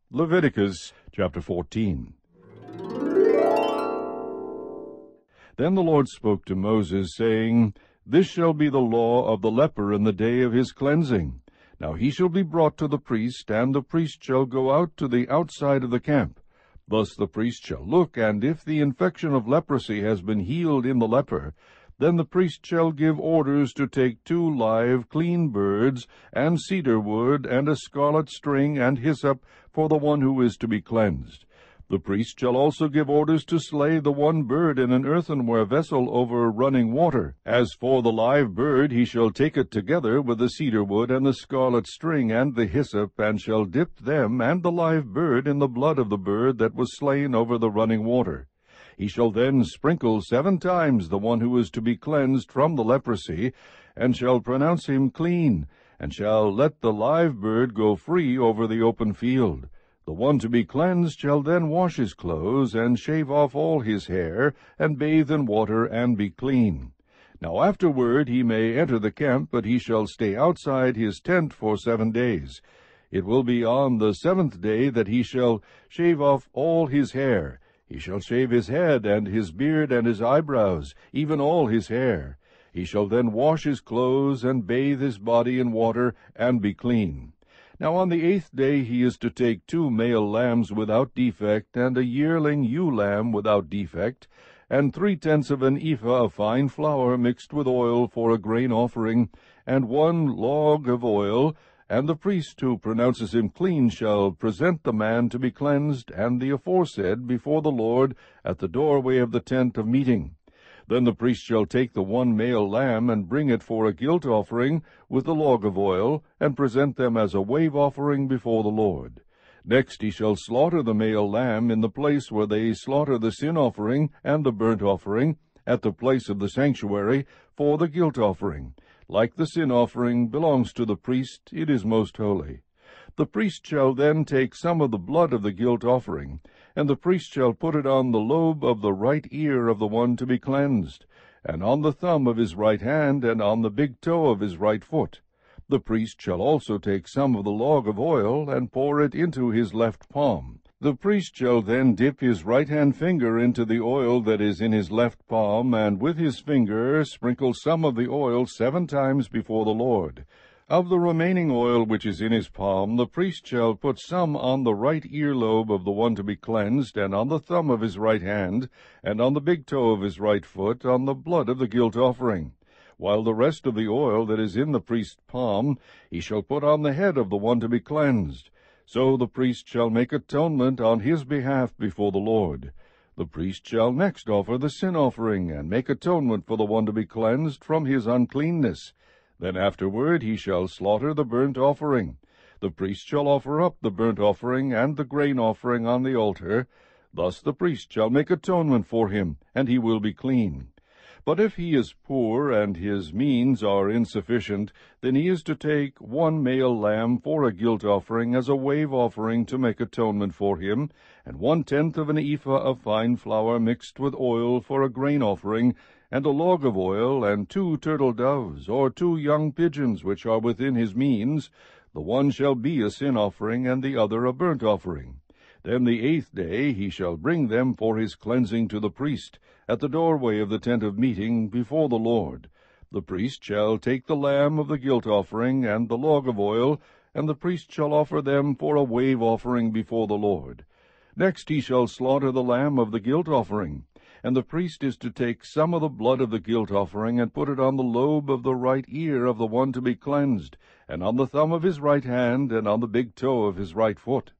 Leviticus chapter 14. Then the Lord spoke to Moses, saying, This shall be the law of the leper in the day of his cleansing. Now he shall be brought to the priest, and the priest shall go out to the outside of the camp. Thus the priest shall look, and if the infection of leprosy has been healed in the leper, then the priest shall give orders to take 2 live, clean birds, and cedar wood, and a scarlet string, and hyssop, for the one who is to be cleansed. The priest shall also give orders to slay the one bird in an earthenware vessel over running water. As for the live bird, he shall take it together with the cedar wood and the scarlet string and the hyssop, and shall dip them and the live bird in the blood of the bird that was slain over the running water. He shall then sprinkle 7 times the one who is to be cleansed from the leprosy, and shall pronounce him clean, and shall let the live bird go free over the open field. The one to be cleansed shall then wash his clothes, and shave off all his hair, and bathe in water, and be clean. Now afterward he may enter the camp, but he shall stay outside his tent for 7 days. It will be on the 7th day that he shall shave off all his hair. He shall shave his head, and his beard, and his eyebrows, even all his hair. He shall then wash his clothes, and bathe his body in water, and be clean. Now on the 8th day he is to take 2 male lambs without defect, and a yearling ewe lamb without defect, and 3/10 of an ephah of fine flour mixed with oil for a grain offering, and 1 log of oil. And the priest who pronounces him clean shall present the man to be cleansed, and the aforesaid, before the Lord, at the doorway of the tent of meeting. Then the priest shall take the 1 male lamb, and bring it for a guilt offering, with the log of oil, and present them as a wave offering before the Lord. Next he shall slaughter the male lamb in the place where they slaughter the sin offering and the burnt offering, at the place of the sanctuary, for the guilt offering. Like the sin offering belongs to the priest, it is most holy. The priest shall then take some of the blood of the guilt offering, and the priest shall put it on the lobe of the right ear of the one to be cleansed, and on the thumb of his right hand, and on the big toe of his right foot. The priest shall also take some of the log of oil, and pour it into his left palm. The priest shall then dip his right-hand finger into the oil that is in his left palm, and with his finger sprinkle some of the oil 7 times before the Lord. Of the remaining oil which is in his palm, the priest shall put some on the right earlobe of the one to be cleansed, and on the thumb of his right hand, and on the big toe of his right foot, on the blood of the guilt offering. While the rest of the oil that is in the priest's palm he shall put on the head of the one to be cleansed. So the priest shall make atonement on his behalf before the Lord. The priest shall next offer the sin offering, and make atonement for the one to be cleansed from his uncleanness. Then afterward he shall slaughter the burnt offering. The priest shall offer up the burnt offering and the grain offering on the altar. Thus the priest shall make atonement for him, and he will be clean. But if he is poor, and his means are insufficient, then he is to take 1 male lamb for a guilt offering as a wave offering to make atonement for him, and 1/10 of an ephah of fine flour mixed with oil for a grain offering, and a log of oil, and 2 turtle doves, or 2 young pigeons, which are within his means. The one shall be a sin offering, and the other a burnt offering. Then the 8th day he shall bring them for his cleansing to the priest, at the doorway of the tent of meeting, before the Lord. The priest shall take the lamb of the guilt offering, and the log of oil, and the priest shall offer them for a wave offering before the Lord. Next he shall slaughter the lamb of the guilt offering, and the priest is to take some of the blood of the guilt offering, and put it on the lobe of the right ear of the one to be cleansed, and on the thumb of his right hand, and on the big toe of his right foot.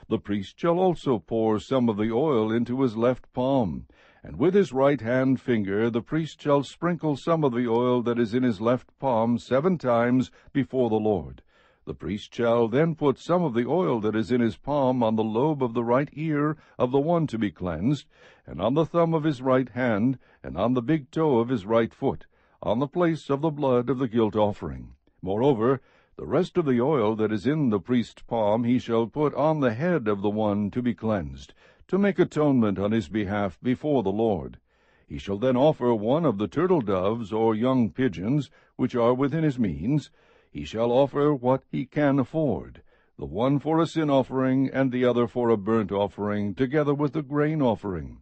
The priest shall also pour some of the oil into his left palm, and with his right-hand finger the priest shall sprinkle some of the oil that is in his left palm 7 times before the Lord. The priest shall then put some of the oil that is in his palm on the lobe of the right ear of the one to be cleansed, and on the thumb of his right hand, and on the big toe of his right foot, on the place of the blood of the guilt offering. Moreover, the rest of the oil that is in the priest's palm he shall put on the head of the one to be cleansed, to make atonement on his behalf before the Lord. He shall then offer 1 of the turtle doves or young pigeons, which are within his means. He shall offer what he can afford. the one for a sin offering, and the other for a burnt offering, together with the grain offering.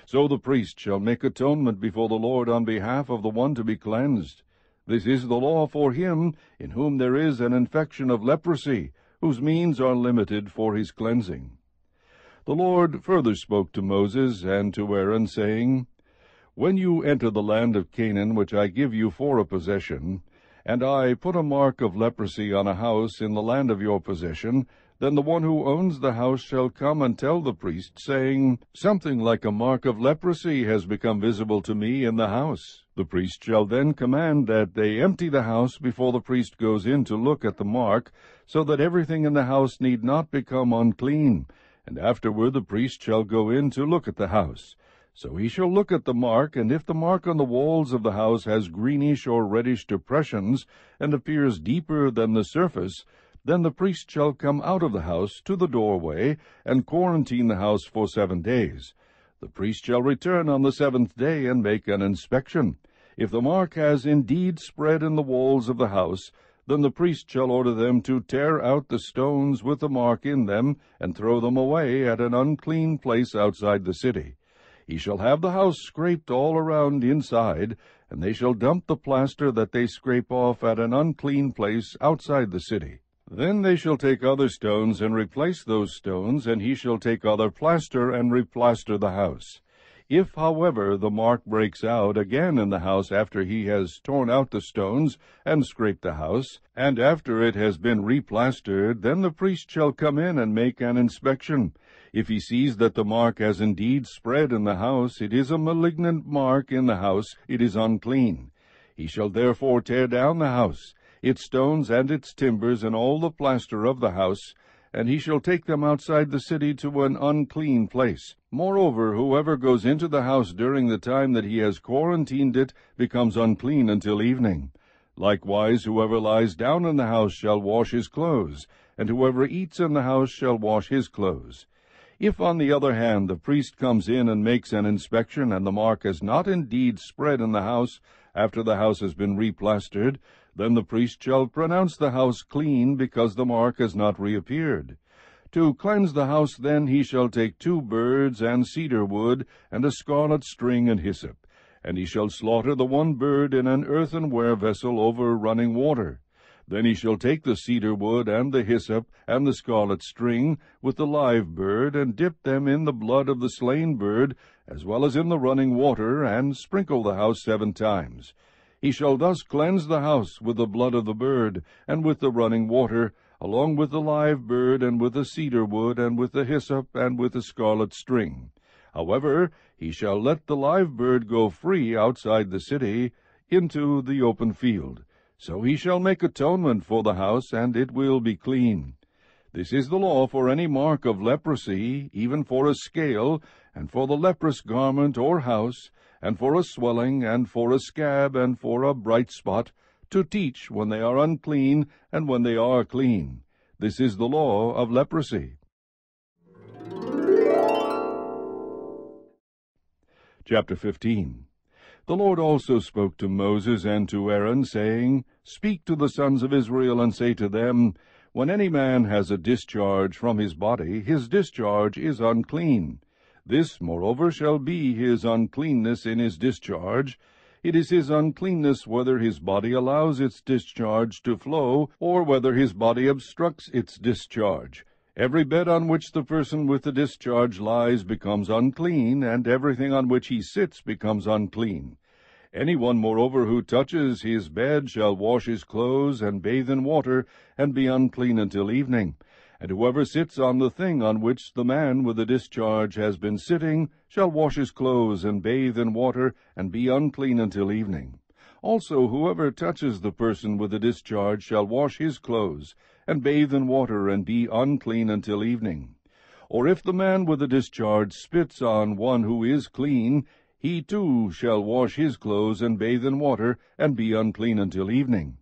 So the priest shall make atonement before the Lord on behalf of the one to be cleansed. This is the law for him in whom there is an infection of leprosy, whose means are limited for his cleansing. The Lord further spoke to Moses and to Aaron, saying, When you enter the land of Canaan, which I give you for a possession, and I put a mark of leprosy on a house in the land of your possession, then the one who owns the house shall come and tell the priest, saying, Something like a mark of leprosy has become visible to me in the house. The priest shall then command that they empty the house before the priest goes in to look at the mark, so that everything in the house need not become unclean. And afterward the priest shall go in to look at the house. So he shall look at the mark, and if the mark on the walls of the house has greenish or reddish depressions, and appears deeper than the surface, then the priest shall come out of the house to the doorway, and quarantine the house for 7 days. The priest shall return on the 7th day, and make an inspection. If the mark has indeed spread in the walls of the house, then the priest shall order them to tear out the stones with the mark in them, and throw them away at an unclean place outside the city. He shall have the house scraped all around inside, and they shall dump the plaster that they scrape off at an unclean place outside the city. Then they shall take other stones and replace those stones, and he shall take other plaster and replaster the house. If, however, the mark breaks out again in the house after he has torn out the stones and scraped the house, and after it has been replastered, then the priest shall come in and make an inspection. If he sees that the mark has indeed spread in the house, it is a malignant mark in the house, it is unclean. He shall therefore tear down the house, its stones and its timbers, and all the plaster of the house, and he shall take them outside the city to an unclean place. Moreover, whoever goes into the house during the time that he has quarantined it becomes unclean until evening. Likewise, whoever lies down in the house shall wash his clothes, and whoever eats in the house shall wash his clothes. If, on the other hand, the priest comes in and makes an inspection, and the mark has not indeed spread in the house after the house has been replastered, then the priest shall pronounce the house clean, because the mark has not reappeared. To cleanse the house then he shall take 2 birds and cedar wood, and a scarlet string and hyssop. And he shall slaughter the one bird in an earthenware vessel over running water. Then he shall take the cedar wood and the hyssop and the scarlet string with the live bird, and dip them in the blood of the slain bird, as well as in the running water, and sprinkle the house 7 times. He shall thus cleanse the house with the blood of the bird, and with the running water, along with the live bird, and with the cedar wood, and with the hyssop, and with the scarlet string. However, he shall let the live bird go free outside the city into the open field. So he shall make atonement for the house, and it will be clean. This is the law for any mark of leprosy, even for a scale, and for the leprous garment or house, and for a swelling, and for a scab, and for a bright spot, to teach when they are unclean, and when they are clean. This is the law of leprosy. Chapter 15. The Lord also spoke to Moses and to Aaron, saying, Speak to the sons of Israel, and say to them, When any man has a discharge from his body, his discharge is unclean. This, moreover, shall be his uncleanness in his discharge. It is his uncleanness whether his body allows its discharge to flow, or whether his body obstructs its discharge. Every bed on which the person with the discharge lies becomes unclean, and everything on which he sits becomes unclean. Anyone, moreover, who touches his bed shall wash his clothes, and bathe in water, and be unclean until evening. And whoever sits on the thing on which the man with the discharge has been sitting shall wash his clothes, and bathe in water, and be unclean until evening. Also whoever touches the person with the discharge shall wash his clothes, and bathe in water, and be unclean until evening. Or if the man with the discharge spits on one who is clean, he too shall wash his clothes, and bathe in water, and be unclean until evening.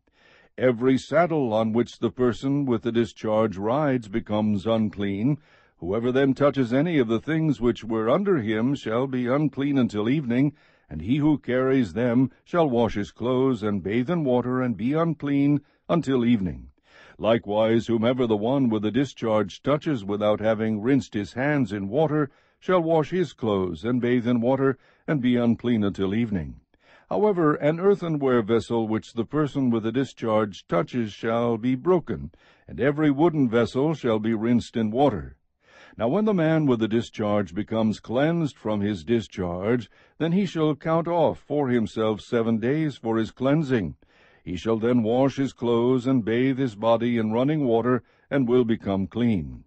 Every saddle on which the person with the discharge rides becomes unclean. Whoever then touches any of the things which were under him shall be unclean until evening, and he who carries them shall wash his clothes, and bathe in water, and be unclean until evening. Likewise, whomever the one with the discharge touches without having rinsed his hands in water shall wash his clothes, and bathe in water, and be unclean until evening. However, an earthenware vessel which the person with the discharge touches shall be broken, and every wooden vessel shall be rinsed in water. Now when the man with the discharge becomes cleansed from his discharge, then he shall count off for himself 7 days for his cleansing. He shall then wash his clothes and bathe his body in running water, and will become clean.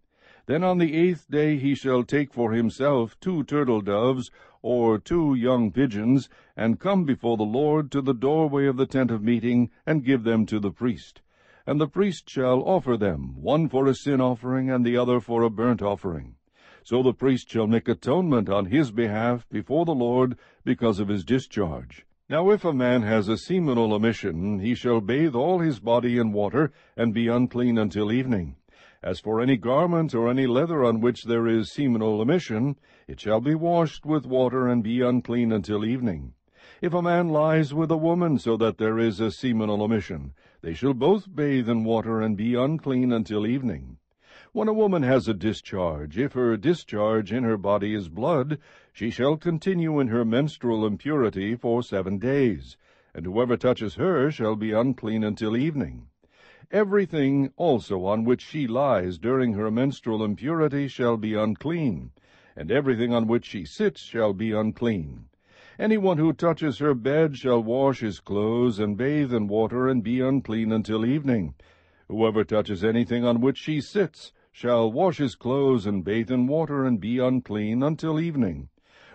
Then on the 8th day he shall take for himself 2 turtle doves, or 2 young pigeons, and come before the Lord to the doorway of the tent of meeting, and give them to the priest. And the priest shall offer them, one for a sin offering, and the other for a burnt offering. So the priest shall make atonement on his behalf before the Lord because of his discharge. Now if a man has a seminal emission, he shall bathe all his body in water, and be unclean until evening. As for any garment or any leather on which there is seminal emission, it shall be washed with water, and be unclean until evening. If a man lies with a woman so that there is a seminal emission, they shall both bathe in water, and be unclean until evening. When a woman has a discharge, if her discharge in her body is blood, she shall continue in her menstrual impurity for 7 days, and whoever touches her shall be unclean until evening. Everything also on which she lies during her menstrual impurity shall be unclean, and everything on which she sits shall be unclean. Anyone who touches her bed shall wash his clothes, and bathe in water, and be unclean until evening. Whoever touches anything on which she sits shall wash his clothes, and bathe in water, and be unclean until evening.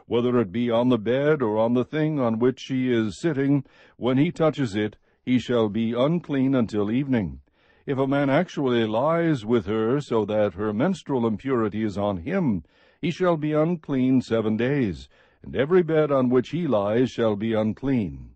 Whether it be on the bed or on the thing on which she is sitting, when he touches it, he shall be unclean until evening. If a man actually lies with her so that her menstrual impurity is on him, he shall be unclean 7 days, and every bed on which he lies shall be unclean.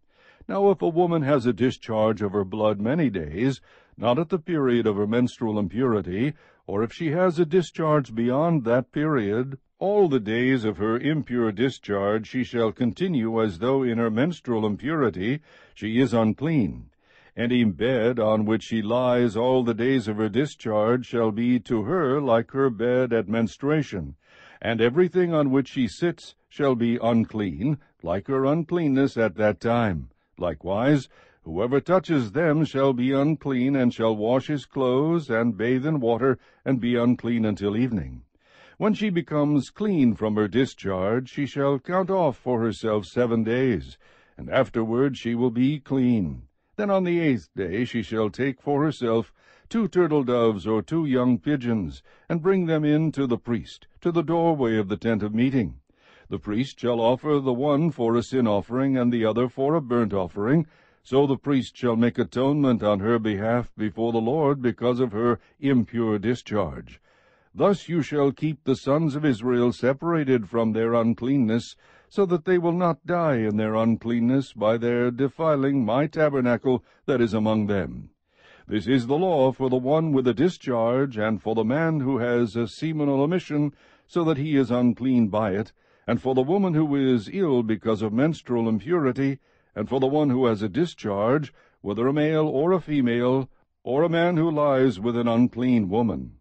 Now if a woman has a discharge of her blood many days, not at the period of her menstrual impurity, or if she has a discharge beyond that period, all the days of her impure discharge she shall continue as though in her menstrual impurity she is unclean. Any bed on which she lies all the days of her discharge shall be to her like her bed at menstruation, and everything on which she sits shall be unclean, like her uncleanness at that time. Likewise, whoever touches them shall be unclean, and shall wash his clothes, and bathe in water, and be unclean until evening. When she becomes clean from her discharge, she shall count off for herself 7 days, and afterward she will be clean. Then on the 8th day she shall take for herself 2 turtle doves or 2 young pigeons, and bring them in to the priest, to the doorway of the tent of meeting. The priest shall offer the one for a sin offering, and the other for a burnt offering. So the priest shall make atonement on her behalf before the Lord because of her impure discharge. Thus you shall keep the sons of Israel separated from their uncleanness, so that they will not die in their uncleanness by their defiling my tabernacle that is among them. This is the law for the one with a discharge, and for the man who has a seminal emission, so that he is unclean by it, and for the woman who is ill because of menstrual impurity, and for the one who has a discharge, whether a male or a female, or a man who lies with an unclean woman.